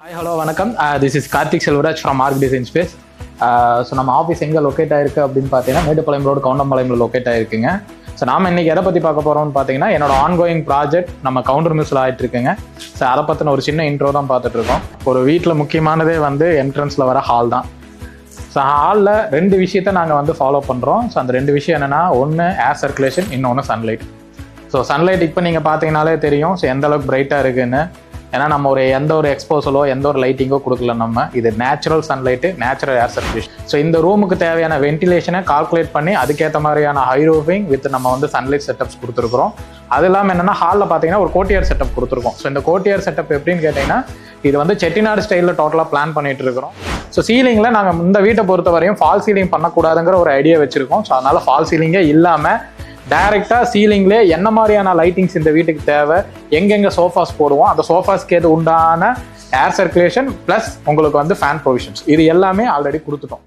Hi hello வணக்கம். This is Karthik Selvaraj from arch design space. So நம்ம office எங்கே locate ஆயிருக்கு அப்படின்னு பார்த்தீங்கன்னா மேட்டுப்பாளையம் ரோடு கவுண்டம்பாளையம்ல லொக்கேட் ஆயிருக்குங்க. ஸோ நாம இன்னைக்கு எதை பற்றி பார்க்க போகிறோம்னு பார்த்தீங்கன்னா என்னோட ஆன்கோயிங் ப்ராஜெக்ட் நம்ம கவுண்டர் மியூஸில் ஆகிட்டு இருக்குங்க. ஸோ அதை பற்றின ஒரு சின்ன இன்ட்ரோ தான் பார்த்துட்டு இருக்கோம். ஒரு வீட்டில் முக்கியமானதே வந்து என்ட்ரன்ஸில் வர ஹால் தான். ஸோ ஹாலில் ரெண்டு விஷயத்த நாங்கள் வந்து ஃபாலோ பண்ணுறோம். ஸோ அந்த ரெண்டு விஷயம் என்னென்னா, ஒன்று ஏர் சர்க்குலேஷன், இன்னொன்று சன்லைட். ஸோ சன்லைட் இப்போ நீங்கள் பார்த்தீங்கனாலே தெரியும் ஸோ எந்த அளவுக்கு பிரைட்டாக இருக்குன்னு. ஏன்னா நம்ம எந்த ஒரு எக்ஸ்போசலோ எந்த ஒரு லைட்டிங்கோ கொடுக்கல. நம்ம இது நேச்சுரல் சன்லைட்டு, நேச்சுரல் ஏர் சர்க்குலேஷன். ஸோ இந்த ரூமுக்கு தேவையான வென்டிலேஷனை கால்குலேட் பண்ணி அதுக்கேற்ற மாதிரியான ஹை ரூஃபிங் வித் நம்ம வந்து சன்லைட் செட்டப்ஸ் கொடுத்துருக்குறோம். அது இல்லாமல் என்னென்னா, ஹாலில் பார்த்தீங்கன்னா ஒரு கோட்டியார் செட்டப் கொடுத்துருக்கோம். ஸோ இந்த கோட்டியார் செட்டப் எப்படின்னு கேட்டிங்கன்னா, இது வந்து செட்டிநாடு ஸ்டைலில் டோட்டலாக பிளான் பண்ணிட்டு இருக்கிறோம். ஸோ சீலிங்கில் நாங்கள் இந்த வீட்டை பொறுத்த வரையும் ஃபால் சீலிங் பண்ணக்கூடாதுங்கிற ஒரு ஐடியா வச்சுருக்கோம். ஸோ அதனால் ஃபால் சீலிங்கே இல்லாமல் டைரெக்டாக சீலிங்லேயே என்ன மாதிரியான லைட்டிங்ஸ் இந்த வீட்டுக்கு தேவை, எங்கெங்கே சோஃபாஸ் போடுவோம், அந்த சோஃபாஸ்க்கு எது உண்டான ஏர் சர்க்குலேஷன் ப்ளஸ் உங்களுக்கு வந்து ஃபேன் ப்ரொவிஷன்ஸ், இது எல்லாமே ஆல்ரெடி கொடுத்துட்டோம்.